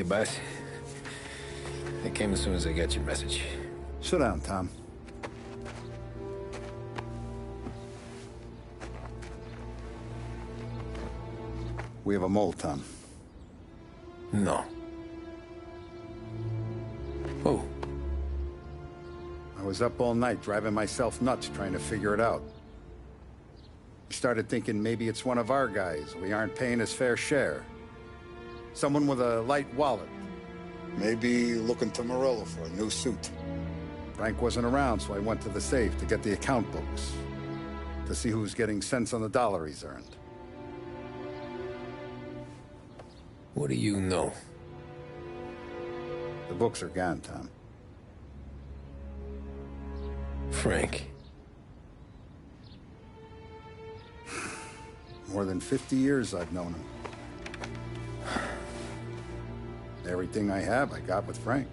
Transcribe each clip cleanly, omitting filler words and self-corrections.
Hey, boss. I came as soon as I got your message. Sit down, Tom. We have a mole, Tom. No. Oh. I was up all night driving myself nuts trying to figure it out. I started thinking maybe it's one of our guys. We aren't paying his fair share. Someone with a light wallet. Maybe looking to Morello for a new suit. Frank wasn't around, so I went to the safe to get the account books. To see who's getting cents on the dollar he's earned. What do you know? The books are gone, Tom. Frank. More than 50 years I've known him. Everything I have, I got with Frank.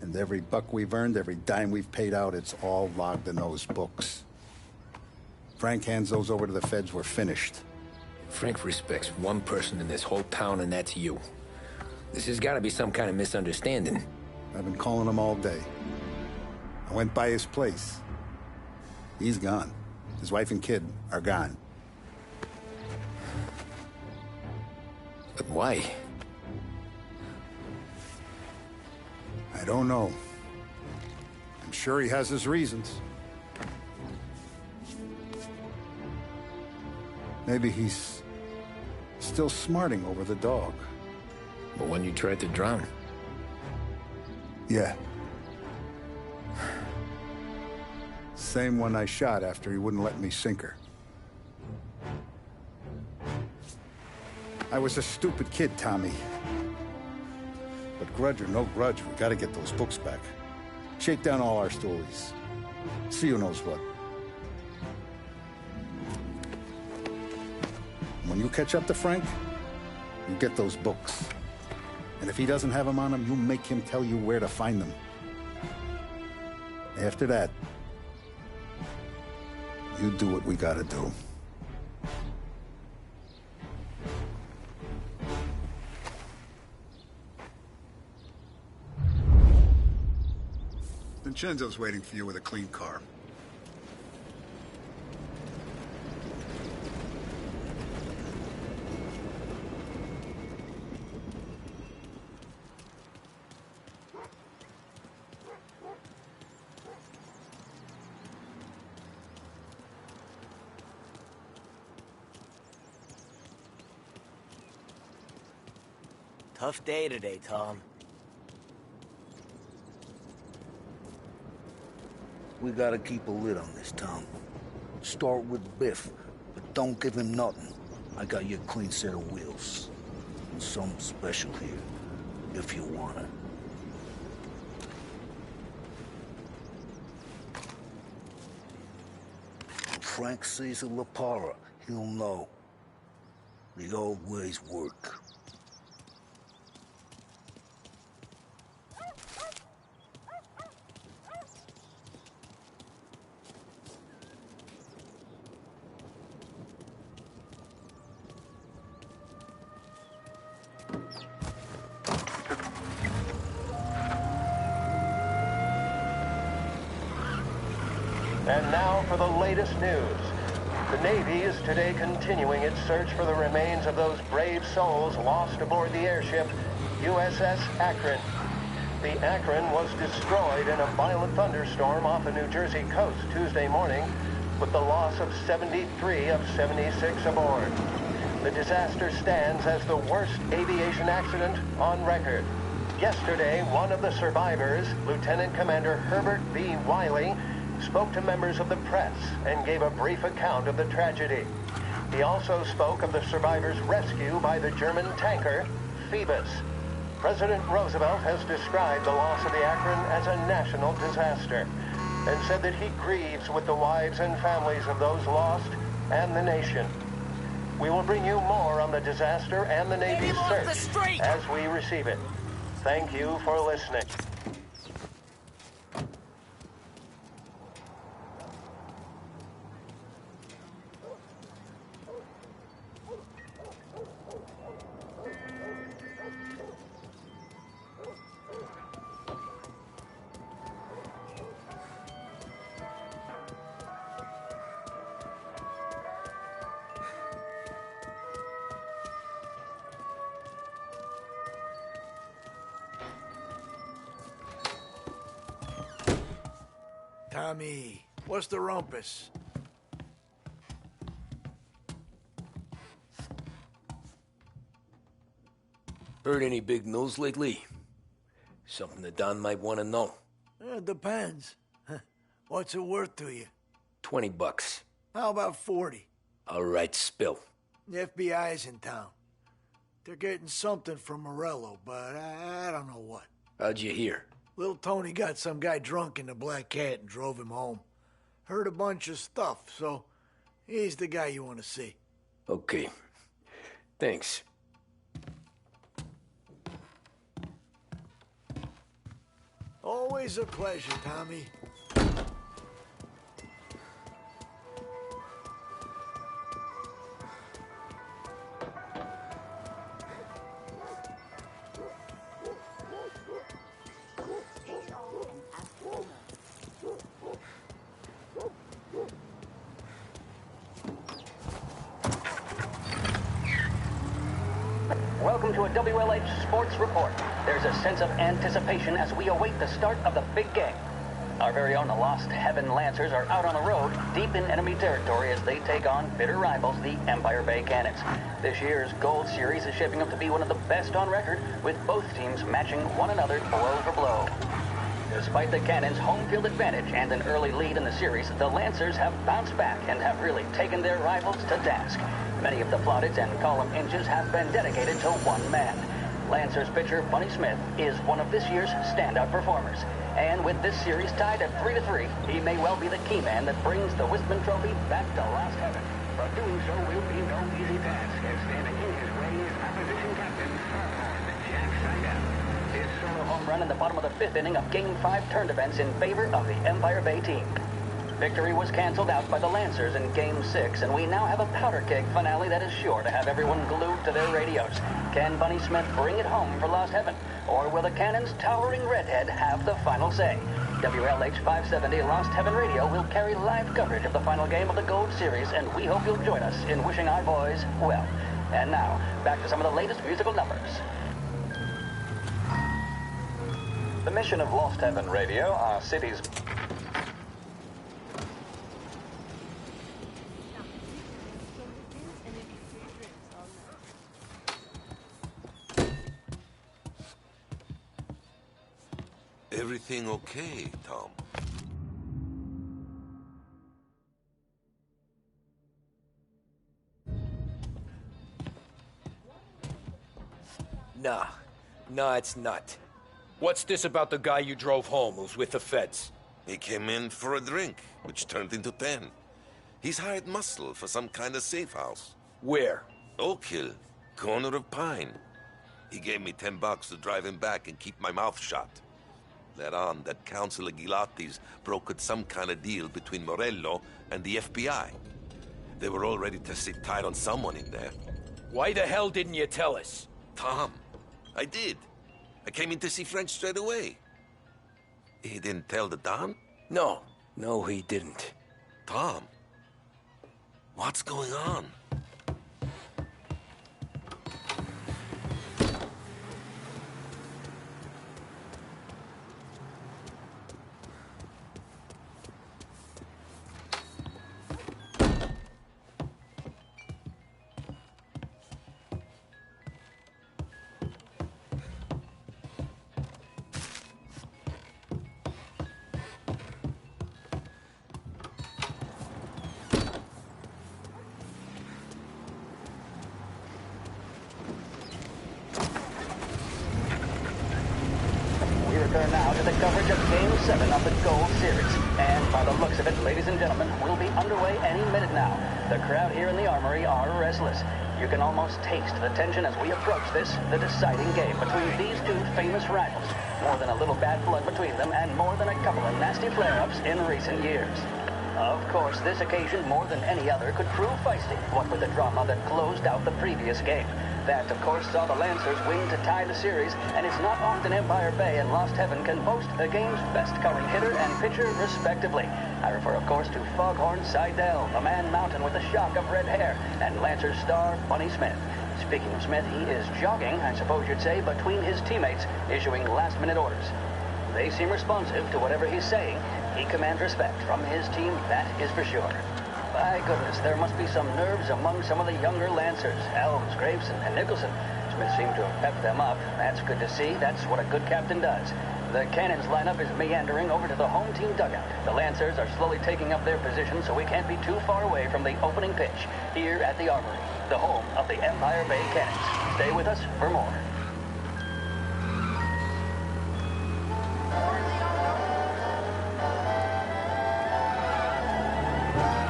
And every buck we've earned, every dime we've paid out, it's all logged in those books. Frank hands those over to the feds, we're finished. Frank respects one person in this whole town, and that's you. This has got to be some kind of misunderstanding. I've been calling him all day. I went by his place. He's gone. His wife and kid are gone. But why? I don't know. I'm sure he has his reasons. Maybe he's still smarting over the dog. But when you tried to drown? Yeah. Same one I shot after he wouldn't let me sink her. I was a stupid kid, Tommy. But grudge or no grudge, we gotta get those books back. Shake down all our stories. See who knows what. When you catch up to Frank, you get those books. And if he doesn't have them on him, you make him tell you where to find them. After that, you do what we gotta do. Vincenzo's waiting for you with a clean car. Tough day today, Tom. We gotta keep a lid on this town. Start with Biff, but don't give him nothing. I got you a clean set of wheels. And something special here, if you want it. Frank sees a La Parra, he'll know. The old ways work. And now for the latest news. The Navy is today continuing its search for the remains of those brave souls lost aboard the airship USS Akron. The Akron was destroyed in a violent thunderstorm off the New Jersey coast Tuesday morning, with the loss of 73 of 76 aboard. The disaster stands as the worst aviation accident on record. Yesterday, one of the survivors, Lieutenant Commander Herbert B. Wiley, spoke to members of the press and gave a brief account of the tragedy. He also spoke of the survivors' rescue by the German tanker, Phoebus. President Roosevelt has described the loss of the Akron as a national disaster and said that he grieves with the wives and families of those lost and the nation. We will bring you more on the disaster and the Navy's search as we receive it. Thank you for listening. Tommy. What's the rumpus? Heard any big news lately? Something the Don might want to know. Depends. What's it worth to you? $20. How about 40? All right, spill. The FBI's in town. They're getting something from Morello, but I don't know what. How'd you hear? Little Tony got some guy drunk in the Black Cat and drove him home. Heard a bunch of stuff, so he's the guy you want to see. Okay. Thanks. Always a pleasure, Tommy. Welcome to a WLH Sports Report. There's a sense of anticipation as we await the start of the big game. Our very own Lost Heaven Lancers are out on the road, deep in enemy territory as they take on bitter rivals, the Empire Bay Cannons. This year's Gold Series is shaping up to be one of the best on record, with both teams matching one another blow for blow. Despite the Cannons' home field advantage and an early lead in the series, the Lancers have bounced back and have really taken their rivals to task. Many of the plaudits and column inches have been dedicated to one man. Lancers pitcher Bunny Smith is one of this year's standout performers. And with this series tied at 3-3, he may well be the key man that brings the Wistman Trophy back to Lost Heaven. But doing so will be no easy task, as standing in his way is opposition captain, Jack Seidel. His solo home run in the bottom of the fifth inning of Game 5 turned events in favor of the Empire Bay team. Victory was canceled out by the Lancers in Game 6, and we now have a powder keg finale that is sure to have everyone glued to their radios. Can Bunny Smith bring it home for Lost Heaven? Or will the Cannon's towering redhead have the final say? WLH 570 Lost Heaven Radio will carry live coverage of the final game of the Gold Series, and we hope you'll join us in wishing our boys well. And now, back to some of the latest musical numbers. The mission of Lost Heaven Radio, our city's... Everything okay, Tom? Nah, it's not. What's this about the guy you drove home who's with the feds? He came in for a drink, which turned into 10. He's hired muscle for some kind of safe house. Where? Oak Hill, corner of Pine. He gave me $10 to drive him back and keep my mouth shut. Later on, that Councilor Gilatti's brokered some kind of deal between Morello and the FBI. They were all ready to sit tight on someone in there. Why the hell didn't you tell us? Tom, I did. I came in to see French straight away. He didn't tell the Don? No, he didn't. Tom, what's going on? Return now to the coverage of Game 7 of the Gold Series. And by the looks of it, ladies and gentlemen, we'll be underway any minute now. The crowd here in the Armory are restless. You can almost taste the tension as we approach this, the deciding game between these two famous rivals. More than a little bad blood between them, and more than a couple of nasty flare-ups in recent years. Of course, this occasion, more than any other, could prove feisty, what with the drama that closed out the previous game. That, of course, saw the Lancers win to tie the series, and it's not often Empire Bay and Lost Heaven can boast the game's best coloring hitter and pitcher, respectively. I refer, of course, to Foghorn Seidel, the man mountain with the shock of red hair, and Lancers star Bunny Smith. Speaking of Smith, he is jogging, I suppose you'd say, between his teammates, issuing last-minute orders. They seem responsive to whatever he's saying. He commands respect from his team, that is for sure. My goodness, there must be some nerves among some of the younger Lancers. Elms, Graves, and Nicholson. Smith seemed to have pepped them up. That's good to see. That's what a good captain does. The Cannons lineup is meandering over to the home team dugout. The Lancers are slowly taking up their position, so we can't be too far away from the opening pitch here at the Armory, the home of the Empire Bay Cannons. Stay with us for more.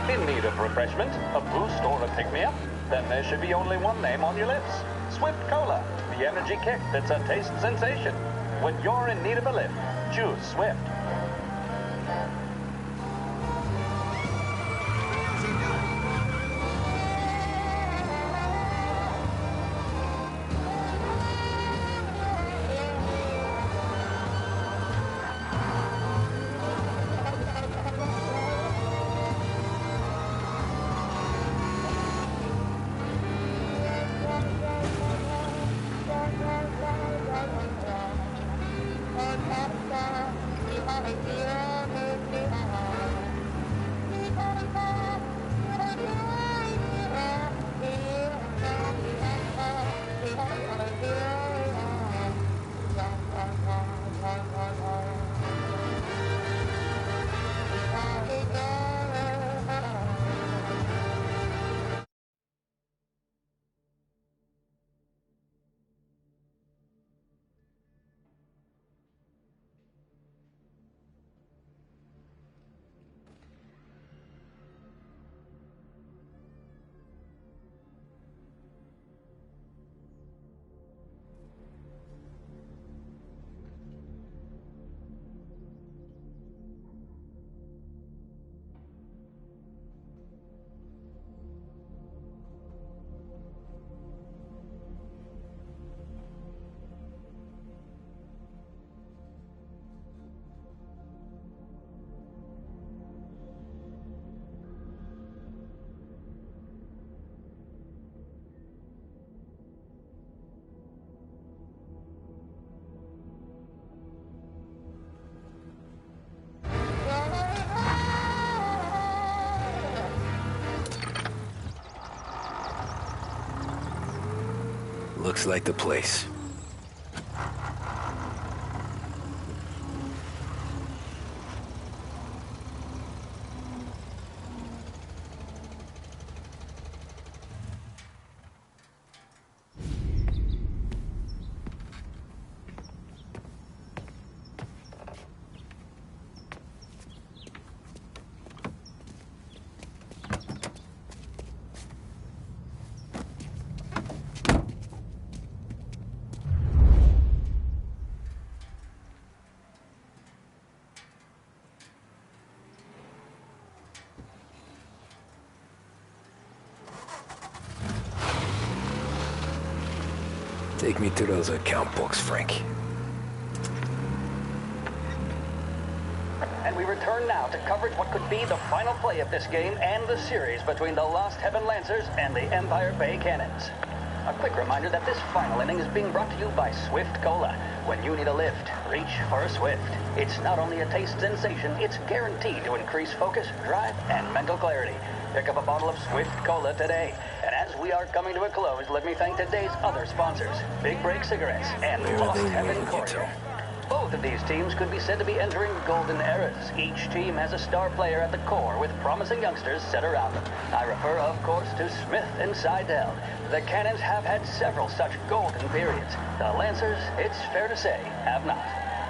In need of refreshment, a boost, or a pick-me-up? Then there should be only one name on your lips. Swift Cola, the energy kick that's a taste sensation. When you're in need of a lift, choose Swift. Looks like the place. Take me to those account books, Frank. And we return now to coverage what could be the final play of this game and the series between the Lost Heaven Lancers and the Empire Bay Cannons. A quick reminder that this final inning is being brought to you by Swift Cola. When you need a lift, reach for a Swift. It's not only a taste sensation, it's guaranteed to increase focus, drive, and mental clarity. Pick up a bottle of Swift Cola today. And as we are coming to a close, let me thank today's other sponsors, Big Break Cigarettes and Lost Heaven Courier. Both of these teams could be said to be entering golden eras. Each team has a star player at the core with promising youngsters set around them. I refer, of course, to Smith and Seidel. The Cannons have had several such golden periods. The Lancers, it's fair to say, have not.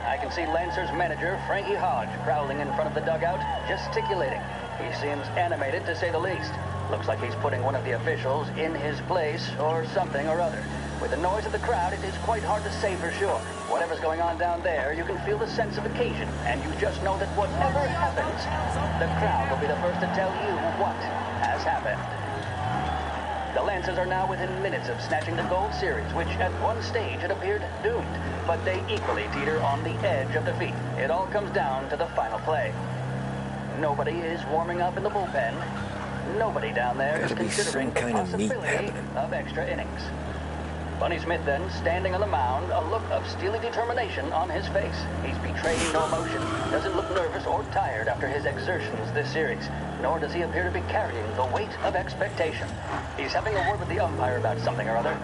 I can see Lancers manager Frankie Hodge prowling in front of the dugout, gesticulating. He seems animated, to say the least. Looks like he's putting one of the officials in his place or something or other. With the noise of the crowd, it is quite hard to say for sure. Whatever's going on down there, you can feel the sense of occasion, and you just know that whatever happens, the crowd will be the first to tell you what has happened. The Lancers are now within minutes of snatching the gold series, which at one stage had appeared doomed, but they equally teeter on the edge of defeat. It all comes down to the final play. Nobody is warming up in the bullpen. Nobody down there is considering the possibility of extra innings. Bunny Smith then, standing on the mound, a look of of steely determination on his face. He's betraying no emotion, doesn't look nervous or tired after his exertions this series, nor does he appear to be carrying the weight of expectation. He's having a word with the umpire about something or other.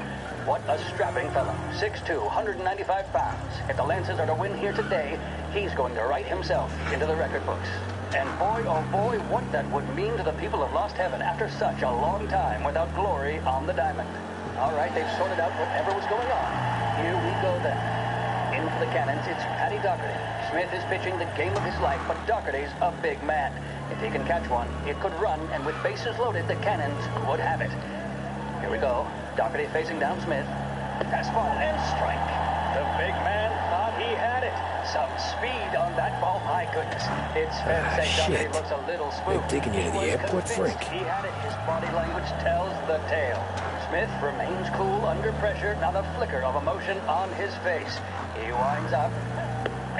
What a strapping fellow. 6'2", 195 pounds. If the Lancers are to win here today, he's going to write himself into the record books. And boy, oh boy, what that would mean to the people of Lost Heaven after such a long time without glory on the diamond. All right, they've sorted out whatever was going on. Here we go then. In for the Cannons, it's Paddy Doherty. Smith is pitching the game of his life, but Doherty's a big man. If he can catch one, it could run, and with bases loaded, the Cannons would have it. Here we go. Doherty facing down Smith. Fastball and strike. The big man thought he had it. Some speed on that ball, my goodness. It's fair to say Doherty looks a little spooked. They're taking you to the airport, Frank. He had it. His body language tells the tale. Smith remains cool under pressure, not a flicker of emotion on his face. He winds up.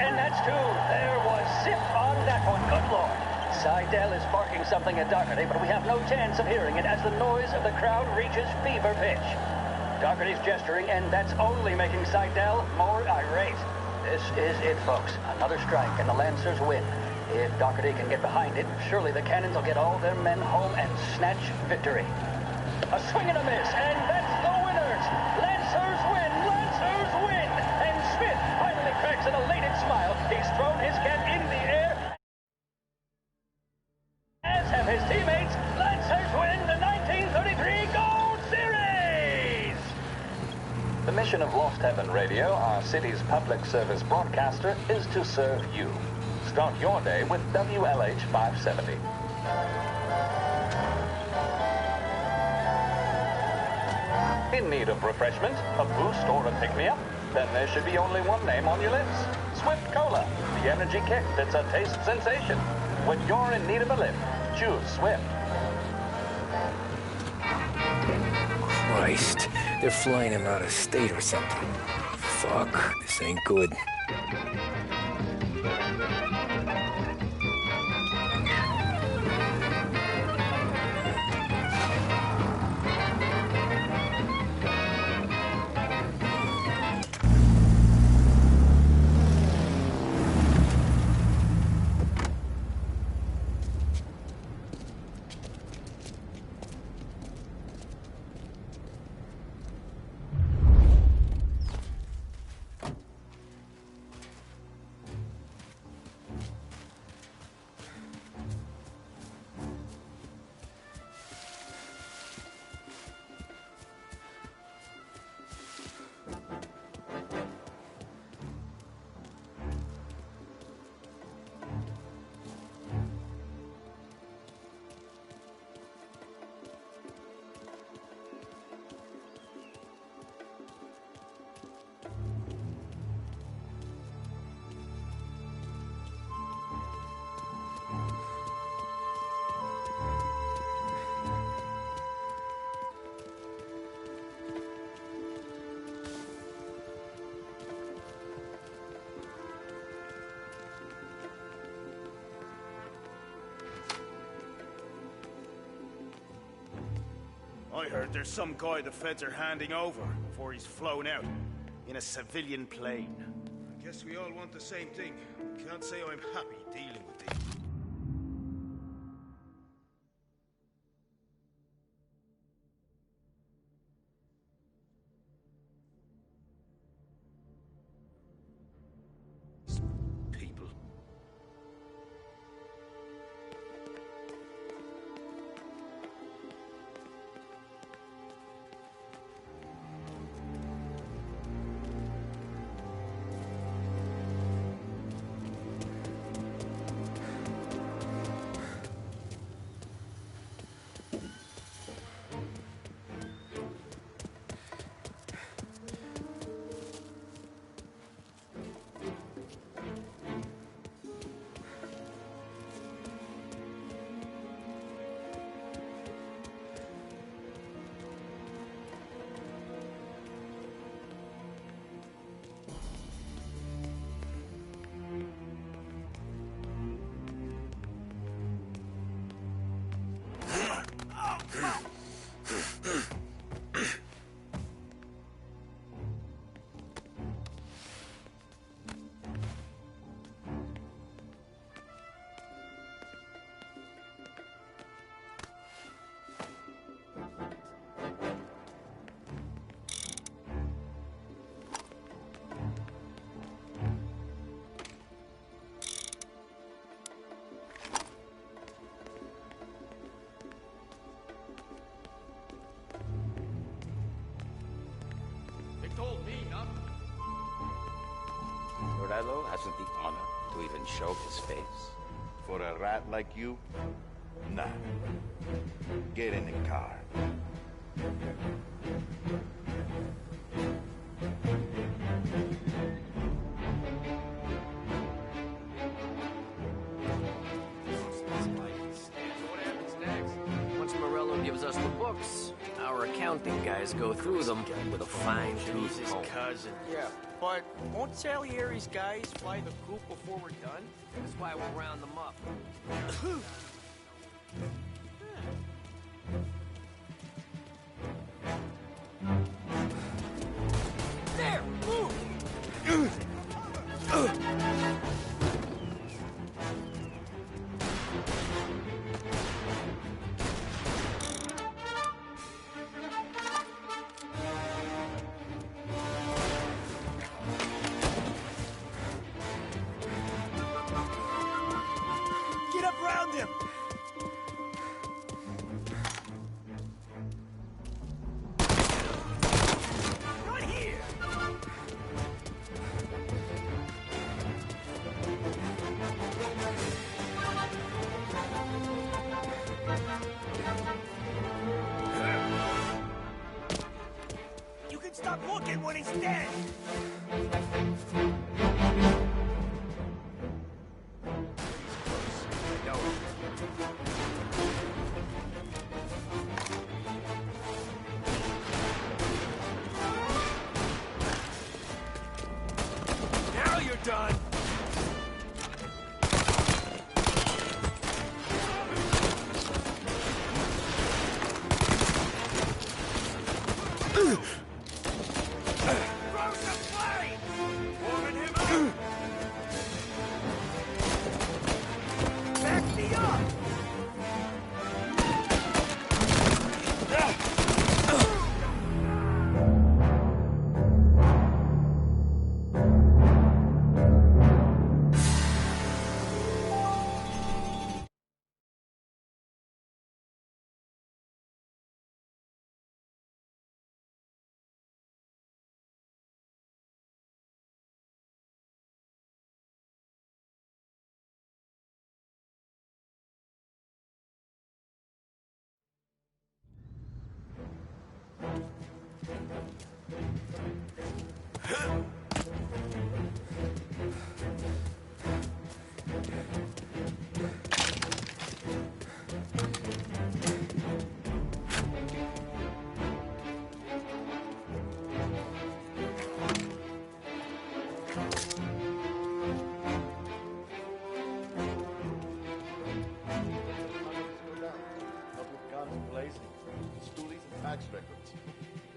And that's two. There was zip on that one. Good Lord. Seidel is barking something at Doherty, but we have no chance of hearing it as the noise of the crowd reaches fever pitch. Doherty's gesturing, and that's only making Seidel more irate. This is it, folks. Another strike, and the Lancers win. If Doherty can get behind it, surely the Cannons will get all their men home and snatch victory. A swing and a miss, and that's the winners! Lancers win! Lancers win! And Smith finally cracks an elated smile. He's thrown his cap in the air, as have his teammates. Lancers win the 1933 Gold Series! The mission of Lost Heaven Radio, our city's public service broadcaster, is to serve you. Start your day with WLH 570. In need of refreshment, a boost, or a pick-me-up? Then there should be only one name on your lips. Swift Cola, the energy kick that's a taste sensation. When you're in need of a lift, choose Swift. Christ, they're flying him out of state or something. Fuck, this ain't good. I heard there's some guy the feds are handing over before he's flown out in a civilian plane. I guess we all want the same thing. Can't say I'm happy dealing with these. People. Morello hasn't the honor to even show his face? For a rat like you? Nah. Get in the car. Once Morello gives us the books, our accounting guys go through them with a fine-tooth He's his comb. cousin. Yeah, but won't Salieri's guys fly the coop before we're done? That's why we'll round them up. There! Move! Get up around him! Right here! You can stop looking when he's dead! Now you're done! Throw some flame! Warming him up! Back me up!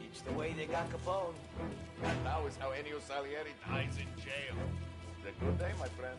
Each the way they got Capone. And now is how Ennio Salieri dies in jail. It's a good day, my friend.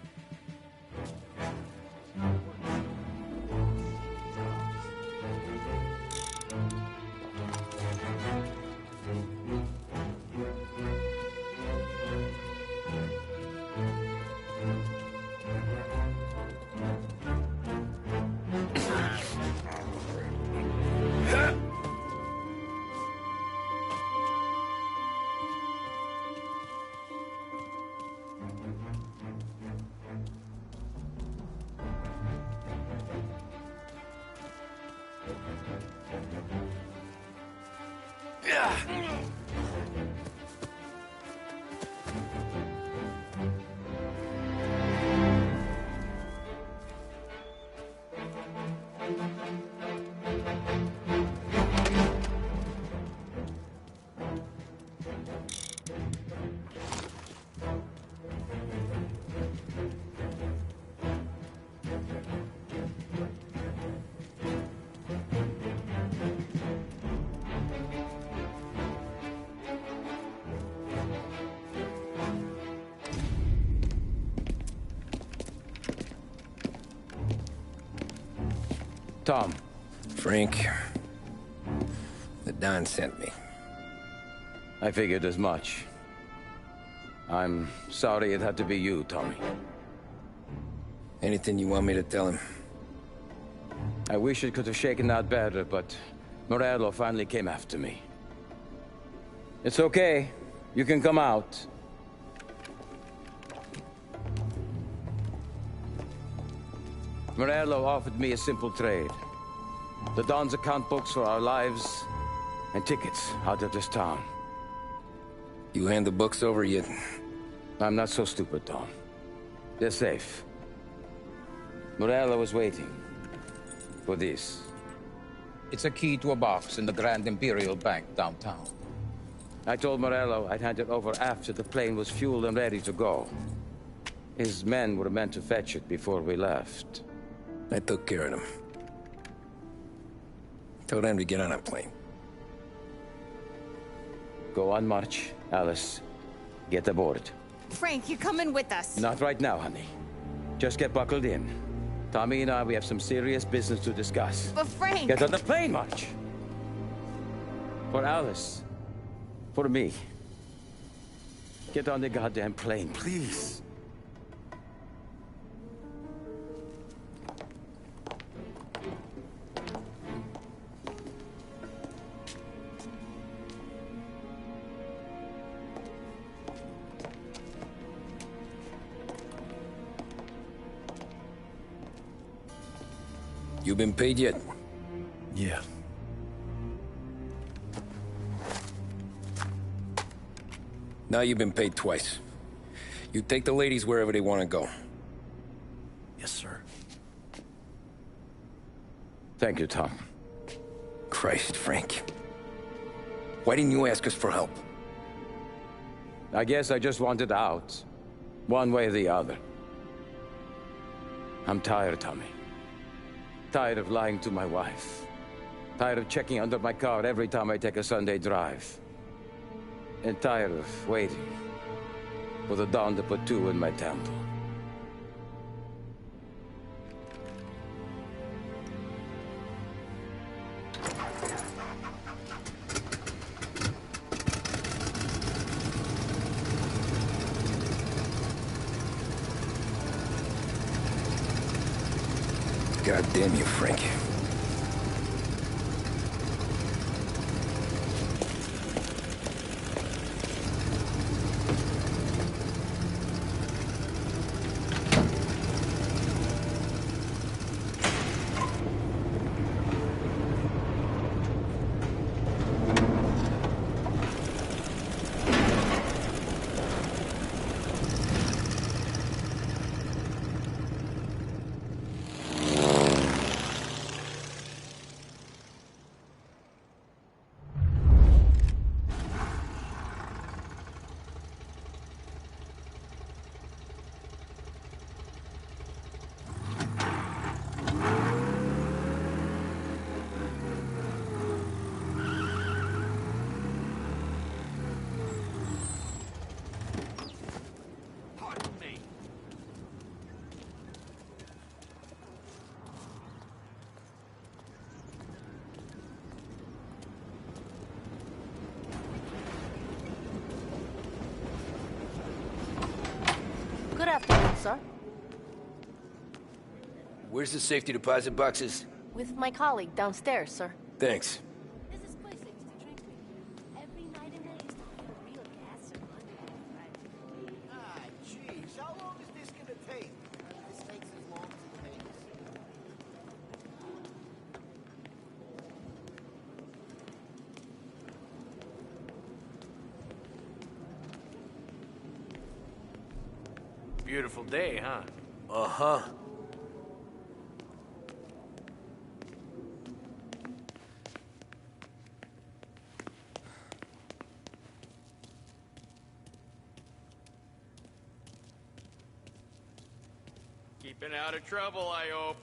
Tom. Frank, the Don sent me. I figured as much. I'm sorry it had to be you, Tommy. Anything you want me to tell him? I wish it could have shaken out better, but Morello finally came after me. It's okay. You can come out. Morello offered me a simple trade. The Don's account books for our lives and tickets out of this town. You hand the books over yet? I'm not so stupid, Don. They're safe. Morello was waiting for this. It's a key to a box in the Grand Imperial Bank downtown. I told Morello I'd hand it over after the plane was fueled and ready to go. His men were meant to fetch it before we left. I took care of them. Told them to get on a plane. Go on, March. Alice, get aboard. Frank, you're coming with us. Not right now, honey. Just get buckled in. Tommy and I, we have some serious business to discuss. But Frank... Get on the plane, March! For Alice. For me. Get on the goddamn plane, please. You been paid yet? Yeah. Now you've been paid twice. You take the ladies wherever they want to go. Yes, sir. Thank you, Tom. Christ, Frank. Why didn't you ask us for help? I guess I just wanted out. One way or the other. I'm tired, Tommy. Tired of lying to my wife. Tired of checking under my car every time I take a Sunday drive. And tired of waiting for the dawn to put two in my temple. God damn you, Frank. Good afternoon, sir. Where's the safety deposit boxes? With my colleague downstairs, sir. Thanks. Jeez, how long is this gonna take? This takes as long as it takes. Beautiful day, huh? Uh-huh. Keeping out of trouble, I hope.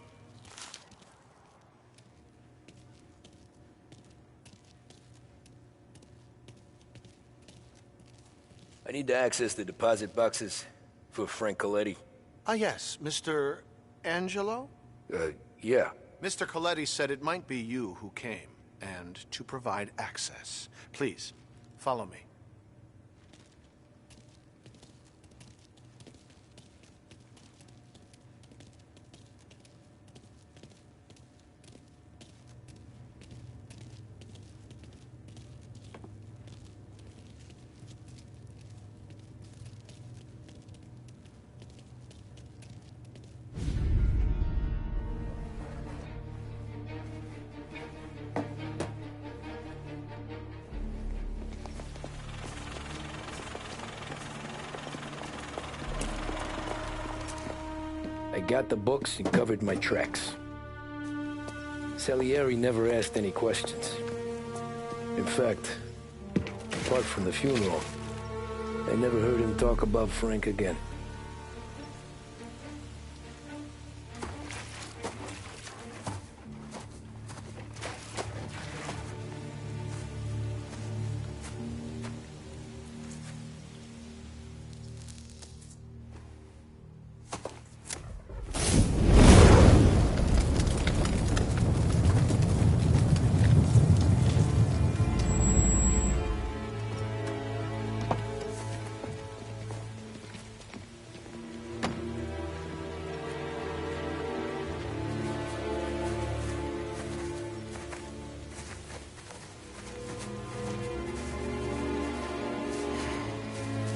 I need to access the deposit boxes for Frank Coletti. Ah, yes, Mr. Angelo? Yeah. Mr. Coletti said it might be you who came, and to provide access. Please, follow me. I got the books and covered my tracks. Salieri never asked any questions. In fact, apart from the funeral, I never heard him talk about Frank again.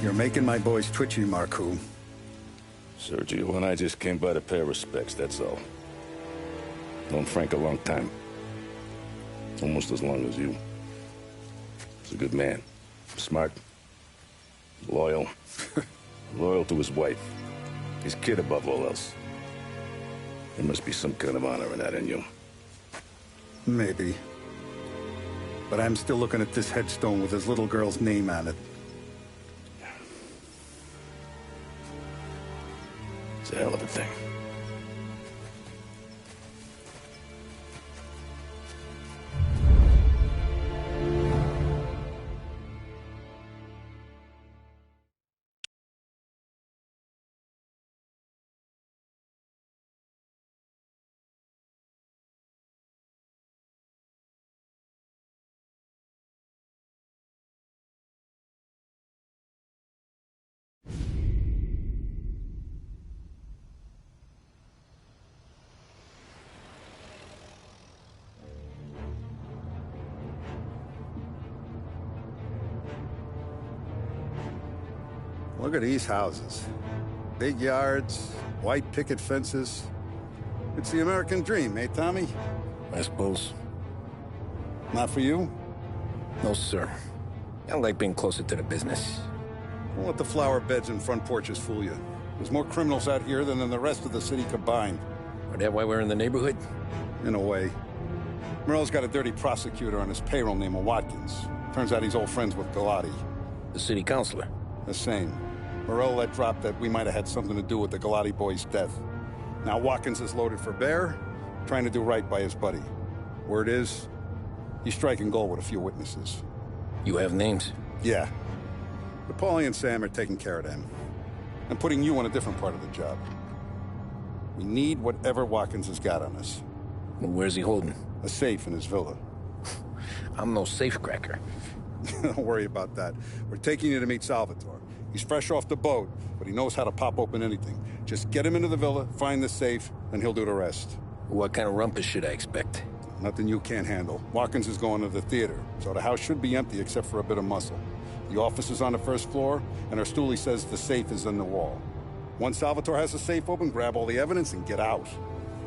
You're making my boys twitchy, Marcoux. Sergio and I just came by to pay respects, that's all. Known Frank a long time. Almost as long as you. He's a good man. Smart. Loyal. Loyal to his wife. His kid above all else. There must be some kind of honor in that in you. Maybe. But I'm still looking at this headstone with his little girl's name on it. It's a hell of a thing. Look at these houses. Big yards, white picket fences. It's the American dream, eh, Tommy? I suppose. Not for you? No, sir. I like being closer to the business. Don't let the flower beds and front porches fool you. There's more criminals out here than in the rest of the city combined. Is that why we're in the neighborhood? In a way. Morell's got a dirty prosecutor on his payroll named Watkins. Turns out he's old friends with Galati. The city councilor? The same. Morell let drop that we might have had something to do with the Galati boy's death. Now Watkins is loaded for bear, trying to do right by his buddy. Word is, he's striking gold with a few witnesses. You have names? Yeah. But Paulie and Sam are taking care of them. I'm putting you on a different part of the job. We need whatever Watkins has got on us. Well, where's he holding? A safe in his villa. I'm no safecracker. Don't worry about that. We're taking you to meet Salvatore. He's fresh off the boat, but he knows how to pop open anything. Just get him into the villa, find the safe, and he'll do the rest. What kind of rumpus should I expect? Nothing you can't handle. Watkins is going to the theater, so the house should be empty except for a bit of muscle. The office is on the first floor, and our stoolie says the safe is in the wall. Once Salvatore has the safe open, grab all the evidence and get out.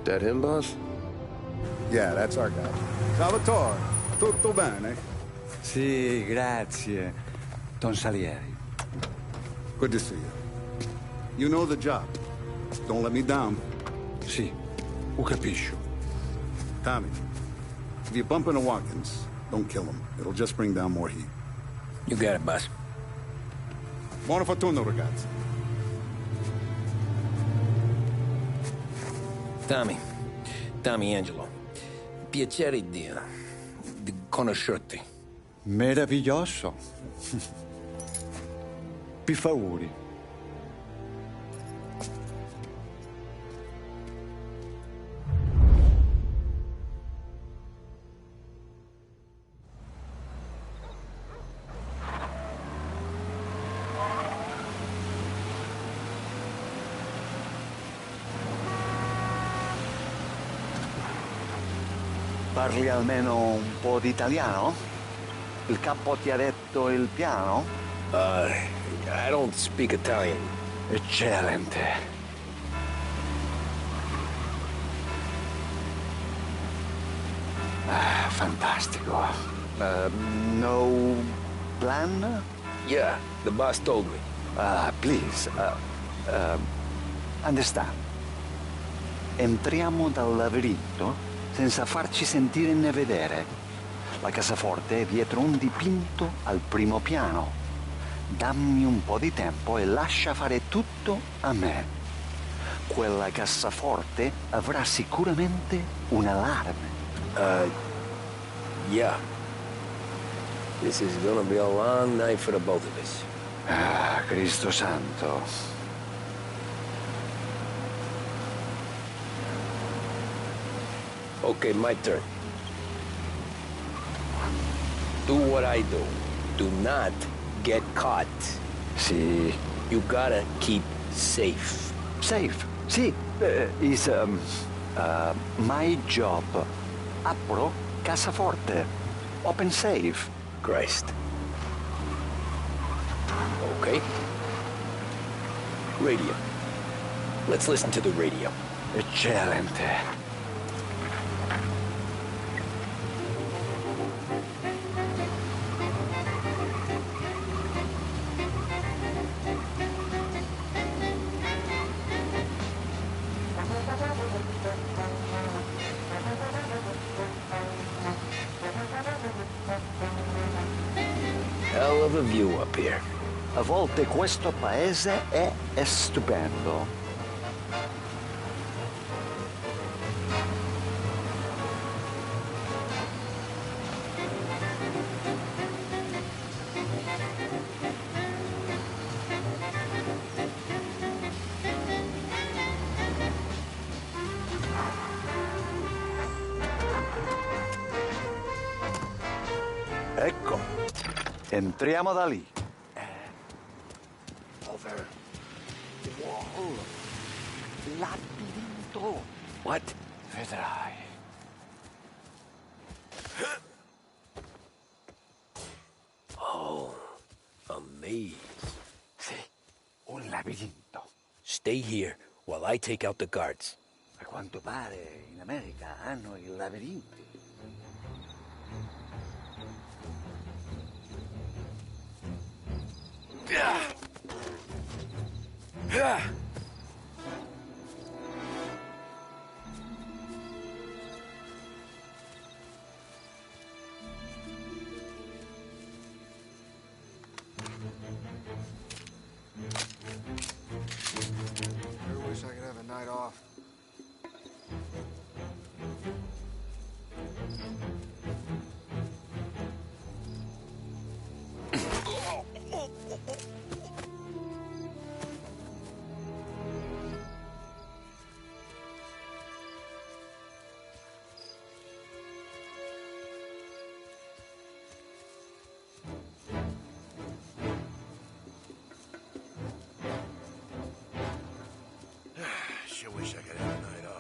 That him, boss? Yeah, that's our guy. Salvatore, tutto bene? Sì, grazie, Don Salieri. Good to see you. You know the job. Don't let me down. Sì, ho capisco. Tommy, if you bump into Watkins, don't kill him. It'll just bring down more heat. You got it, boss. Buona fortuna, ragazzi. Tommy Angelo. Piacere di conoscerti. Meraviglioso. Per favore. Parli almeno un po' di italiano? Il capo ti ha detto il piano? I don't speak Italian. Eccellente. Fantastico. No plan? Yeah, the boss told me. Please, understand. Entriamo dal labirinto senza farci sentire né vedere. La cassaforte è dietro un dipinto al primo piano. Dammi un po' di tempo e lascia fare tutto a me. Quella cassaforte avrà sicuramente un allarme. Yeah. This is gonna be a long night for the both of us. Ah, Cristo santo. Okay, my turn. Do what I do. Do not get caught. Sì. You gotta keep safe. Safe? Sì. Is my job. Apro cassaforte. Open safe. Christ. Okay. Radio. Let's listen to the radio. Eccellente. Hell of a view up here. A volte questo paese è stupendo. Ecco, entriamo da lì. Over. Wall. Labirinto. What? Vedrai. Oh, a maze. Sì, un labirinto. Stay here while I take out the guards. A quanto pare in America hanno i labirinti. Sure wish I could have a night off. Sure wish I could have a night off.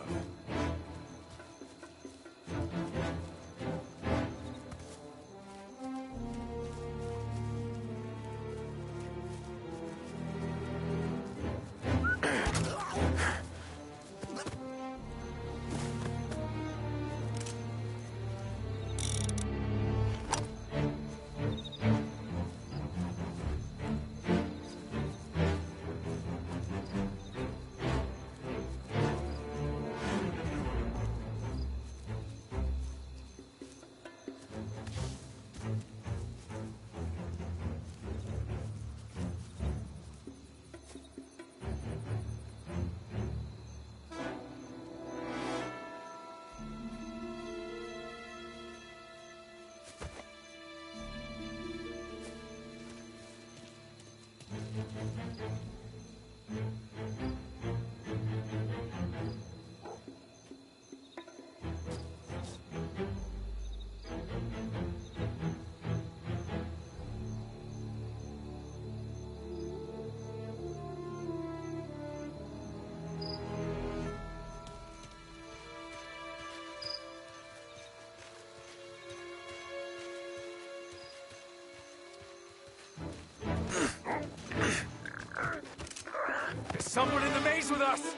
There's someone in the maze with us!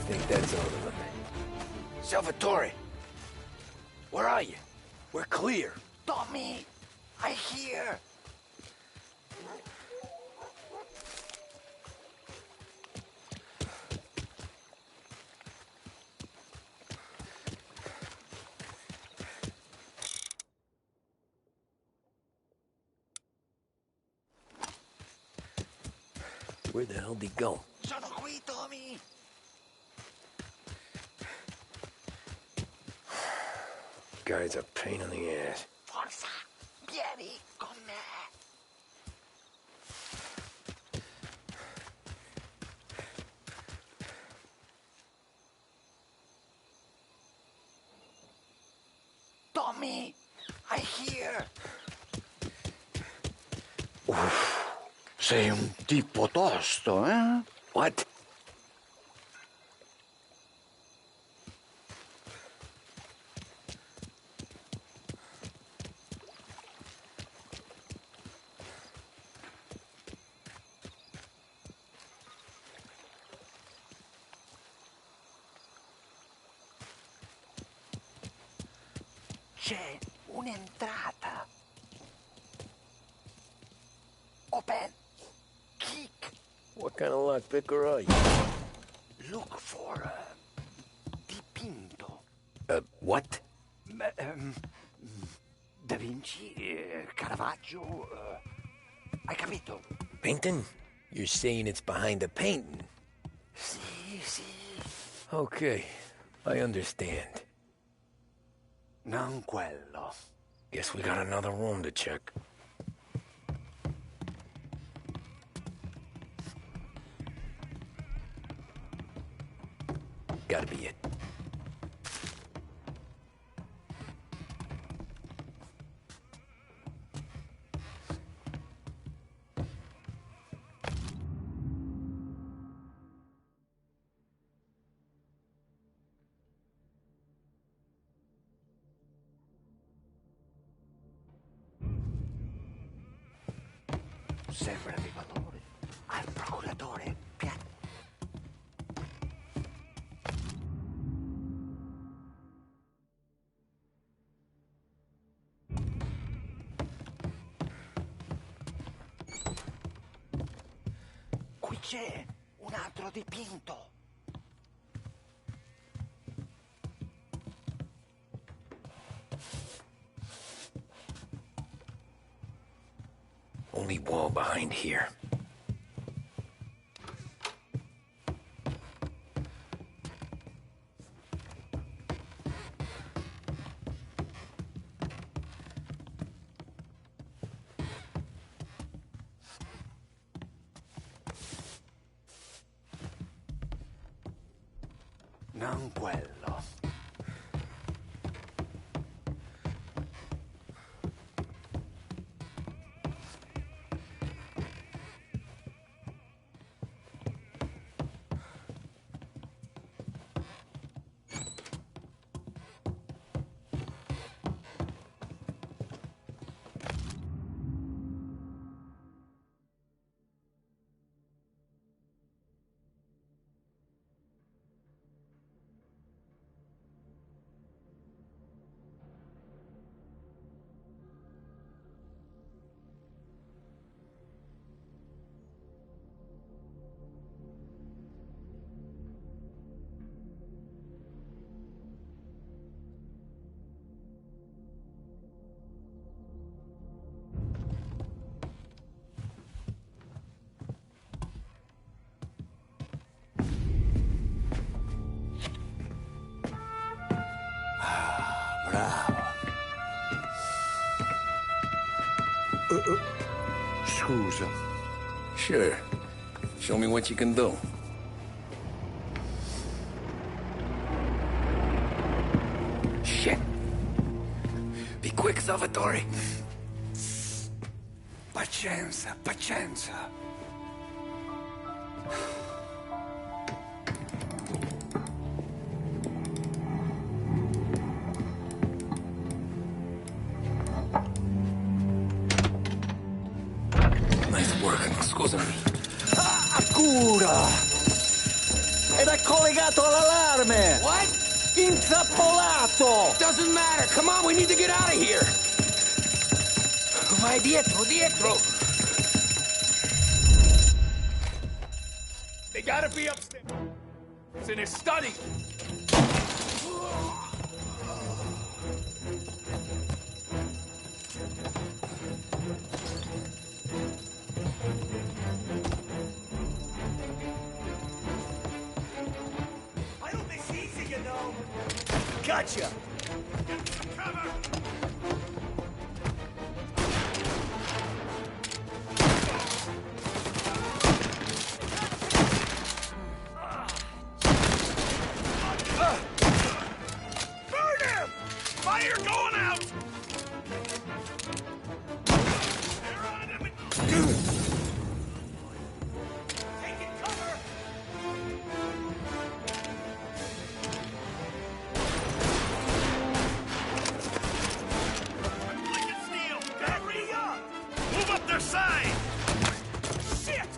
Think that's all of them. Salvatore! Where are you? We're clear. Tommy, I hear. Where the hell did he go? Sono qui, Tommy. Guy's a pain in the ass. Forza, vieni con me. Tommy, I hear. Sei un tipo tosto, eh? What? C'è un'entrata. Open. Kick. What kind of lockpicker are you? Look for dipinto. What? Da Vinci, Caravaggio. Hai capito? Painting? You're saying it's behind the painting? Sì, sì. Okay, I understand. Non quello. Guess we got another room to check. Gotta be it. Sembra di valore. Al procuratore. Piano. Qui c'è un altro dipinto. Only wall behind here. Non quello. Scusa. Sure. Show me what you can do. Shit. Be quick, Salvatore. Pazienza, pazienza. Nice work, scusami. Cura! Ed è collegato all'allarme! What? Intrappolato! Doesn't matter. Come on, we need to get out of here. Vai dietro, dietro. They gotta be upstairs. It's in his study. I don't think it's easy, you know. Gotcha. Cover. Burn him! Fire going out! They're on him! Taking cover! Flicking steel! Hurry up! Move up their side! Shit!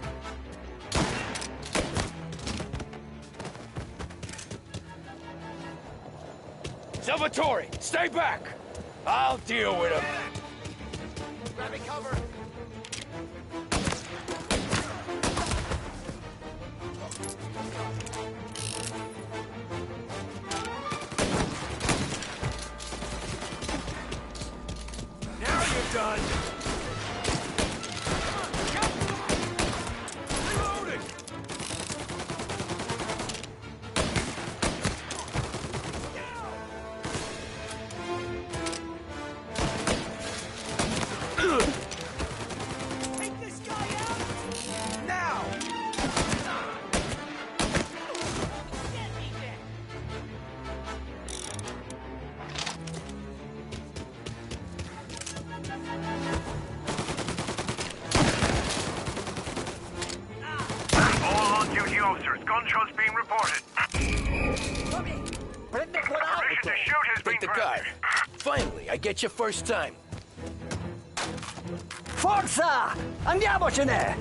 Salvatore, stay back. I'll deal with him. Grabbing cover! Now you're done. Reloading. Take this guy out! Now! All on-duty officers, gunshots being reported. Permission to shoot has been Take the car. granted. Finally, I get you first time. Forza! Andiamocene!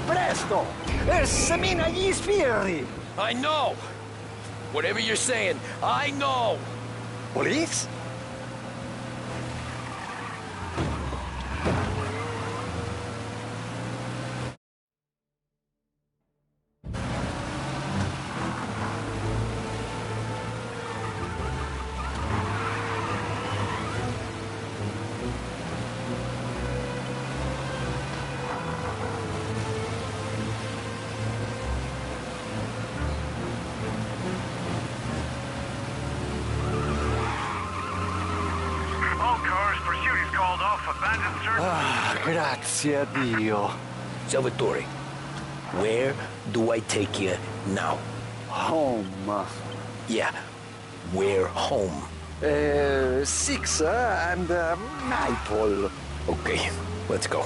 Presto! Semina gli sbirri! I know. Whatever you're saying, I know. Police? All cars, pursuit is called off. Abandoned search. Grazie a Dio. Salvatore, where do I take you now? Home. Yeah, where home? 6 and Maple. Okay, let's go.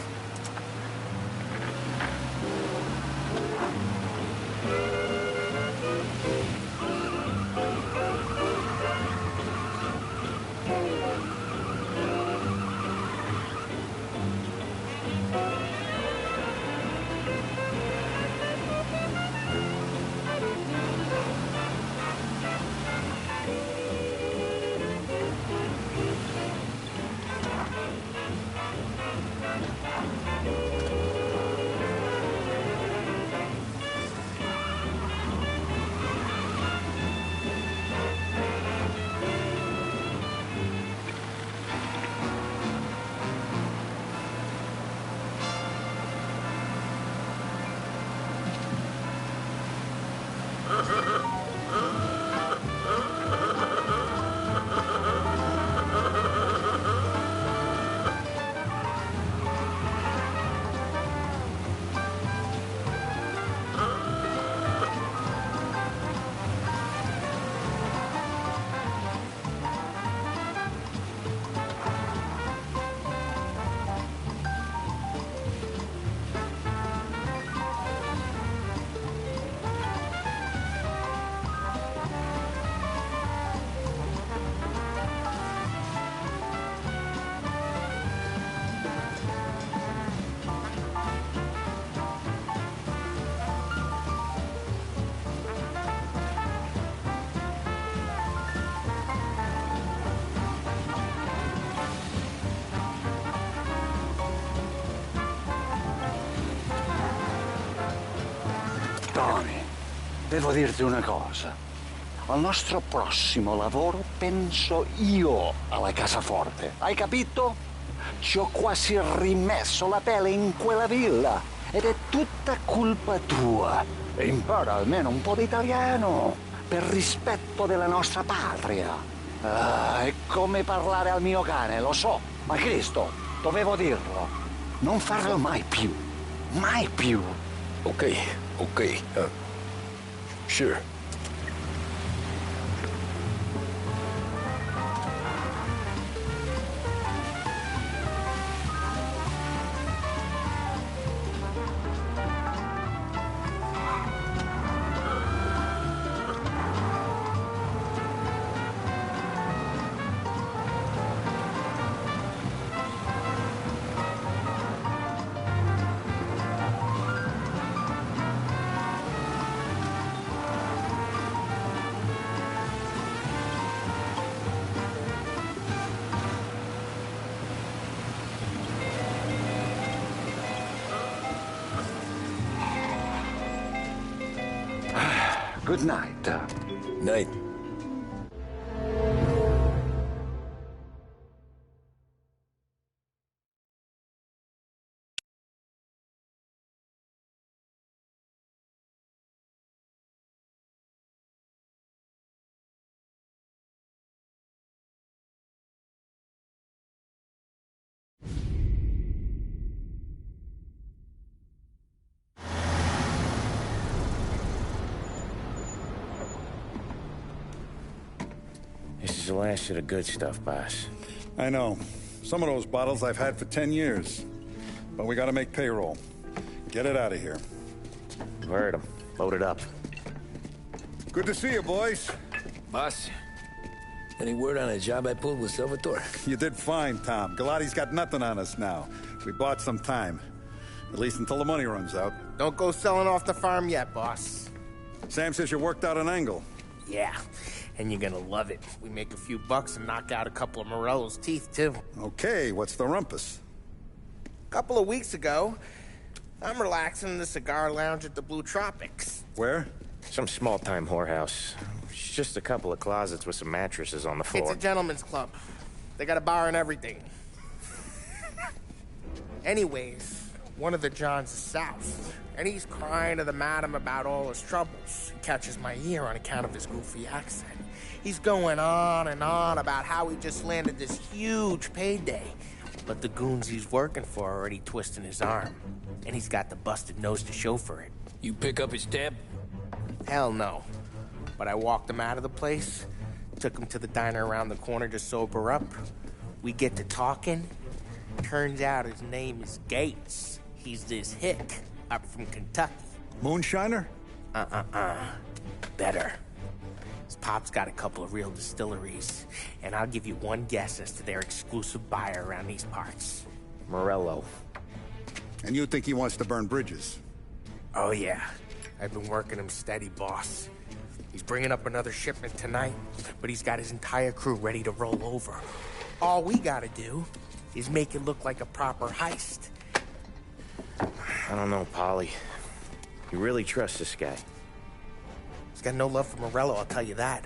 Tony, devo dirti una cosa. Al nostro prossimo lavoro penso io alla cassaforte. Hai capito? Ci ho quasi rimesso la pelle in quella villa. Ed è tutta colpa tua. E impara almeno un po' di italiano. Per rispetto della nostra patria. È come parlare al mio cane, lo so. Ma Cristo, dovevo dirlo. Non farlo mai più. Mai più. Okay. Sure. Good night. Night. This is the last of the good stuff, boss. I know. Some of those bottles I've had for 10 years. But we gotta make payroll. Get it out of here. You've heard him. Load it up. Good to see you, boys. Boss, any word on a job I pulled with Salvatore? You did fine, Tom. Galati's got nothing on us now. We bought some time. At least until the money runs out. Don't go selling off the farm yet, boss. Sam says you worked out an angle. Yeah, and you're gonna love it. We make a few bucks and knock out a couple of Morello's teeth, too. Okay, what's the rumpus? A couple of weeks ago, I'm relaxing in the cigar lounge at the Blue Tropics. Where? Some small-time whorehouse. It's just a couple of closets with some mattresses on the floor. It's a gentleman's club. They got a bar and everything. Anyways, one of the Johns is south, and he's crying to the madam about all his troubles. He catches my ear on account of his goofy accent. He's going on and on about how he just landed this huge payday. But the goons he's working for are already twisting his arm. And he's got the busted nose to show for it. You pick up his tab? Hell no. But I walked him out of the place, took him to the diner around the corner to sober up. We get to talking. Turns out his name is Gates. He's this hick up from Kentucky. Moonshiner? Better. His pop's got a couple of real distilleries, and I'll give you one guess as to their exclusive buyer around these parts. Morello. And you think he wants to burn bridges? Oh, yeah. I've been working him steady, boss. He's bringing up another shipment tonight, but he's got his entire crew ready to roll over. All we gotta do is make it look like a proper heist. I don't know, Polly. You really trust this guy? He's got no love for Morello, I'll tell you that.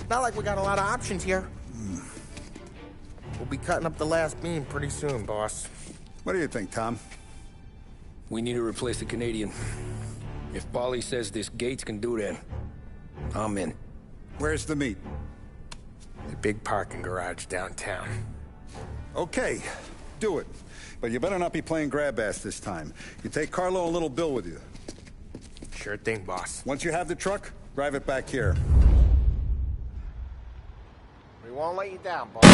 Not like we got a lot of options here. We'll be cutting up the last beam pretty soon, boss. What do you think, Tom? We need to replace the Canadian. If Polly says this Gates can do that, I'm in. Where's the meet? The big parking garage downtown. Okay, do it. But you better not be playing grab ass this time. You take Carlo and Little Bill with you. Sure thing, boss. Once you have the truck, drive it back here. We won't let you down, boss.